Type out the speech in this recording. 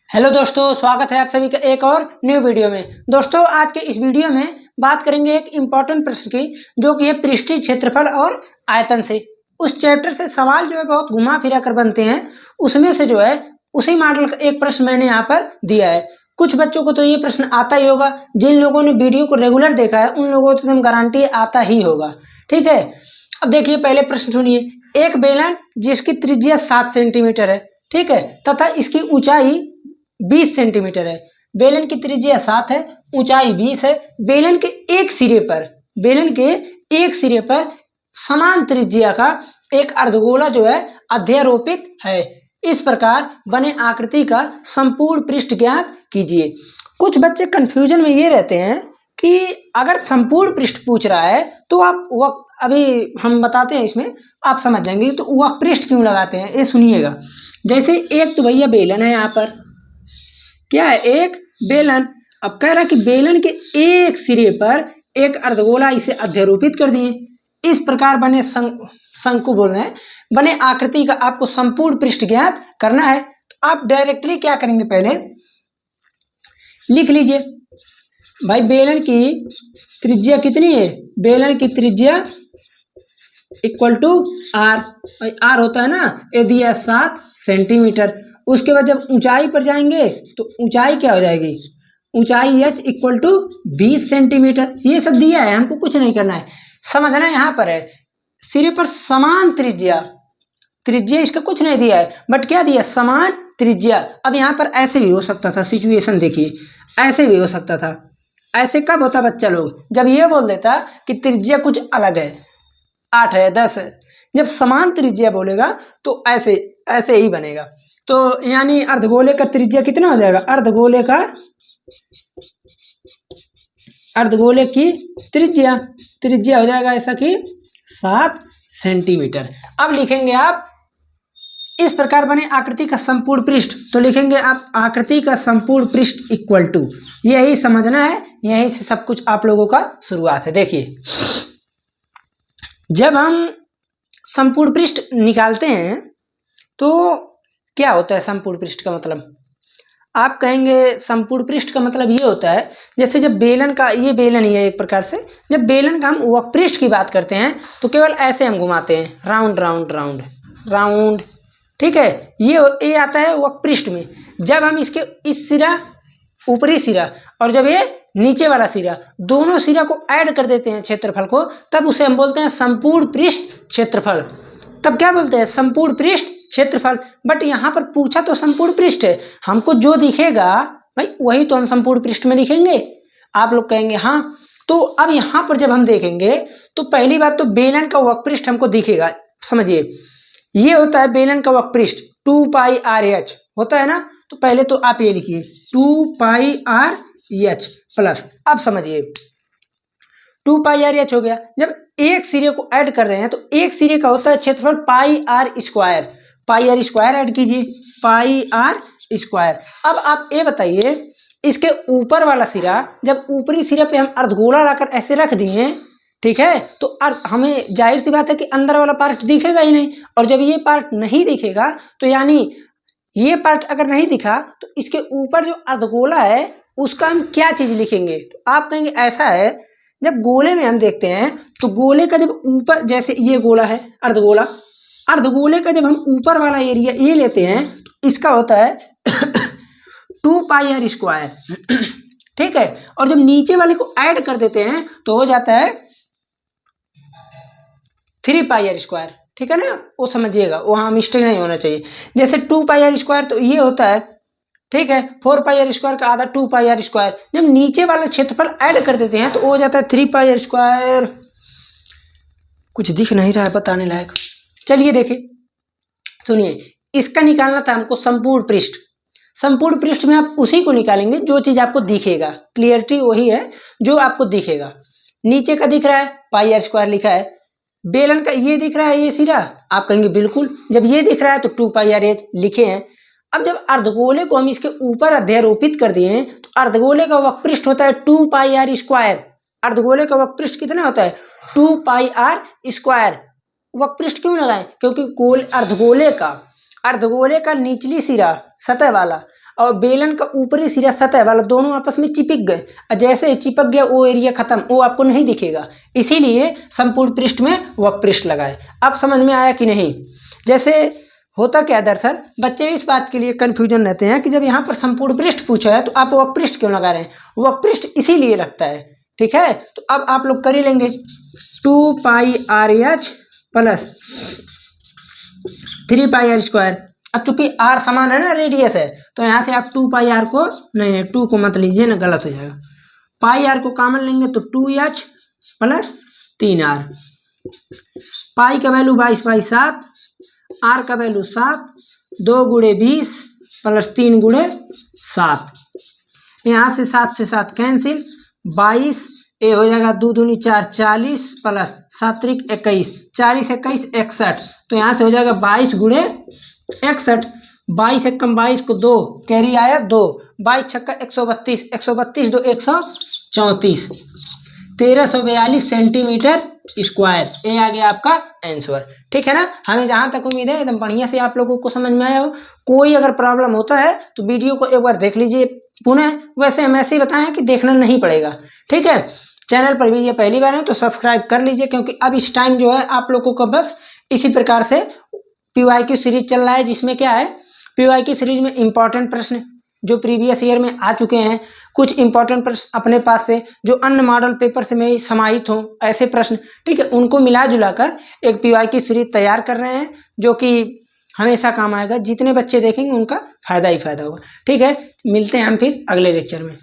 Hello दोस्तों, स्वागत है आप सभी का एक और न्यू वीडियो में। दोस्तों, आज के इस वीडियो में बात करेंगे एक इम्पॉर्टेंट प्रश्न की, जो कि है पृष्ठीय क्षेत्रफल और आयतन से। उस चैप्टर से सवाल जो है बहुत घुमा फिरा कर बनते हैं, उसमें से जो है उसी मॉडल का एक प्रश्न मैंने यहाँ पर दिया है। कुछ बच्चों को तो ये प्रश्न आता ही होगा, जिन लोगों ने वीडियो को रेगुलर देखा है उन लोगों को तो गारंटी आता ही होगा। ठीक है, अब देखिए पहले प्रश्न सुनिए। एक बेलन जिसकी त्रिज्या 7 सेंटीमीटर है, ठीक है, तथा इसकी ऊंचाई 20 सेंटीमीटर है। बेलन की त्रिज्या 7 है, ऊंचाई 20 है। बेलन के एक सिरे पर समान त्रिज्या का एक अर्धगोला जो है अध्यारोपित है। इस प्रकार बने आकृति का संपूर्ण पृष्ठ ज्ञात कीजिए। कुछ बच्चे कंफ्यूजन में ये रहते हैं कि अगर संपूर्ण पृष्ठ पूछ रहा है तो आप वह अभी हम बताते हैं, इसमें आप समझ जाएंगे। तो वह पृष्ठ क्यों लगाते हैं ये सुनिएगा। जैसे एक तो भैया बेलन है, यहाँ पर क्या है, एक बेलन। अब कह रहा है कि बेलन के एक सिरे पर एक अर्धगोला इसे अध्यारोपित कर दिए। इस प्रकार बने शंकु बोल रहे हैं, बने आकृति का आपको संपूर्ण पृष्ठ ज्ञात करना है। तो आप डायरेक्टली क्या करेंगे, पहले लिख लीजिए भाई बेलन की त्रिज्या कितनी है। बेलन की त्रिज्या इक्वल टू आर, आर होता है ना, ये दिया 7 सेंटीमीटर। उसके बाद जब ऊंचाई पर जाएंगे तो ऊंचाई क्या हो जाएगी, ऊंचाई h इक्वल टू 20 सेंटीमीटर। ये सब दिया है, हमको कुछ नहीं करना है, समझना। यहाँ पर है सिरे पर समान त्रिज्या, त्रिज्या इसका कुछ नहीं दिया है, बट क्या दिया, समान त्रिज्या। अब यहाँ पर ऐसे भी हो सकता था, सिचुएशन देखिए, ऐसे भी हो सकता था। ऐसे कब होता बच्चा लोग, जब ये बोल देता कि त्रिज्या कुछ अलग है, 8 है, 10 है। जब समान त्रिज्या बोलेगा तो ऐसे ऐसे ही बनेगा। तो यानी अर्धगोले का त्रिज्या कितना हो जाएगा, अर्धगोले की त्रिज्या हो जाएगा ऐसा कि 7 सेंटीमीटर। अब लिखेंगे आप इस प्रकार बने आकृति का संपूर्ण पृष्ठ। तो लिखेंगे आप आकृति का संपूर्ण पृष्ठ इक्वल टू, यही समझना है, यही से सब कुछ आप लोगों का शुरुआत है। देखिए जब हम संपूर्ण पृष्ठ निकालते हैं तो क्या होता है संपूर्ण पृष्ठ का मतलब, आप कहेंगे संपूर्ण पृष्ठ का मतलब ये होता है, जैसे जब बेलन का, ये बेलन ही है एक प्रकार से, जब बेलन का हम वक्रपृष्ठ की बात करते हैं तो केवल ऐसे हम घुमाते हैं, राउंड राउंड राउंड राउंड, ठीक है। ये आता है वक्रपृष्ठ में। जब हम इसके इस सिरा, ऊपरी सिरा, और जब ये नीचे वाला सिरा, दोनों सिरा को ऐड कर देते हैं क्षेत्रफल को, तब उसे हम बोलते हैं संपूर्ण पृष्ठ क्षेत्रफल। तब क्या बोलते हैं, संपूर्ण पृष्ठ क्षेत्रफल। बट यहाँ पर पूछा तो संपूर्ण पृष्ठ है, हमको जो दिखेगा भाई वही तो हम संपूर्ण पृष्ठ में लिखेंगे। आप लोग कहेंगे हाँ, तो अब यहाँ पर जब हम देखेंगे तो पहली बात तो बेलन का वक्रपृष्ठ हमको दिखेगा। समझिए ये होता है बेलन का वक्रपृष्ठ, 2 पाई आर एच होता है ना। तो पहले तो आप ये लिखिए 2 पाई आर एच प्लस, अब समझिए 2 पाई आर एच हो गया। जब एक सिरे को ऐड कर रहे हैं तो एक सिरे का होता है क्षेत्रफल pi R square, pi R square add कीजिए, पाई आर स्क्वायर। अब आप ये बताइए, इसके ऊपर वाला सिरा, जब ऊपरी सिरे पे हम अर्धगोला लाकर ऐसे रख दिए, ठीक है, तो हमें जाहिर सी बात है कि अंदर वाला पार्ट दिखेगा ही नहीं। और जब ये पार्ट नहीं दिखेगा तो यानी ये पार्ट अगर नहीं दिखा तो इसके ऊपर जो अर्धगोला है उसका हम क्या चीज लिखेंगे। तो आप कहेंगे ऐसा है, जब गोले में हम देखते हैं तो गोले का जब ऊपर, जैसे ये गोला है अर्धगोला, अर्धगोले का जब हम ऊपर वाला एरिया ये लेते हैं तो इसका होता है 2 पाई आर स्क्वायर, ठीक है। और जब नीचे वाले को ऐड कर देते हैं तो हो जाता है 3 पाई आर स्क्वायर, ठीक है ना। वो समझिएगा, वहाँ मिस्टेक नहीं होना चाहिए। जैसे 2 पाई आर स्क्वायर तो ये होता है, ठीक है, 4 पाई आर स्क्वायर का आधा 2 पाई आर स्क्वायर। जब नीचे वाला क्षेत्रफल ऐड कर देते हैं तो हो जाता है 3 पाई आर स्क्वायर। कुछ दिख नहीं रहा है बताने लायक, चलिए देखिए सुनिए, इसका निकालना था हमको संपूर्ण पृष्ठ। संपूर्ण पृष्ठ में आप उसी को निकालेंगे जो चीज आपको दिखेगा, क्लियरिटी वही है जो आपको दिखेगा। नीचे का दिख रहा है पाई आर स्क्वायर लिखा है, बेलन का ये दिख रहा है ये सिरा, आप कहेंगे बिल्कुल। जब ये दिख रहा है तो 2 पाई आर एच लिखे हैं। अब जब अर्धगोले को हम इसके ऊपर अध्यारोपित कर दिए तो अर्धगोले का वक्रपृष्ठ होता है 2 पाई आर स्क्वायर। अर्धगोले का वक्रपृष्ठ कितना होता है, 2 पाई आर स्क्वायर। वक्रपृष्ठ क्यों लगाएं, क्योंकि अर्धगोले का निचली सिरा सतह वाला और बेलन का ऊपरी सिरा सतह वाला दोनों आपस में चिपक गए, और जैसे चिपक गया वो एरिया खत्म, वो आपको नहीं दिखेगा। इसीलिए संपूर्ण पृष्ठ में वक्रपृष्ठ लगाए। अब समझ में आया कि नहीं? जैसे होता क्या दरअसल बच्चे इस बात के लिए कन्फ्यूजन रहते हैं कि जब यहाँ पर संपूर्ण पृष्ठ पूछा है तो आप वक्रपृष्ठ क्यों लगा रहे हैं? वक्रपृष्ठ इसीलिए लगता है, ठीक है। तो अब आप लोग कर ही लेंगे 2πr(h) प्लस 3πr²। अब चूंकि r समान है ना, रेडियस है, तो यहाँ से आप 2πr को नहीं 2 को मत लीजिए ना, गलत हो जाएगा। πr को कॉमन लेंगे तो 2h प्लस 3r। पाई का वैल्यू 22/7, r का वैल्यू 7, 2 × 20 प्लस 3 × 7। यहाँ से 7 से 7 कैंसिल, 22 ये हो जाएगा 2 दूनी 4 40 प्लस 7 त्रिक 21, 40 21 61। तो यहाँ से हो जाएगा 22 × 61। 22 एकम 22 को 2 कैरी आया 2, 22 छक्का 132, 132 2 134, 1342 सेंटीमीटर स्क्वायर। ये आ गया आपका आंसर, ठीक है ना। हमें जहाँ तक उम्मीद है एकदम बढ़िया से आप लोगों को समझ में आया हो। कोई अगर प्रॉब्लम होता है तो वीडियो को एक बार देख लीजिए पुनः। वैसे हम ऐसे ही बताएं कि देखना नहीं पड़ेगा, ठीक है। चैनल पर भी ये पहली बार है तो सब्सक्राइब कर लीजिए, क्योंकि अब इस टाइम जो है आप लोगों को बस इसी प्रकार से PYQ सीरीज चल रहा है, जिसमें क्या है PYQ सीरीज में इंपॉर्टेंट प्रश्न जो प्रीवियस ईयर में आ चुके हैं, कुछ इंपॉर्टेंट प्रश्न अपने पास से जो अन्य मॉडल पेपर से में समाहित हों ऐसे प्रश्न, ठीक है, उनको मिला जुला कर एक PYQ सीरीज तैयार कर रहे हैं, जो कि हमेशा काम आएगा। जितने बच्चे देखेंगे उनका फायदा ही फायदा होगा, ठीक है। मिलते हैं हम फिर अगले लेक्चर में।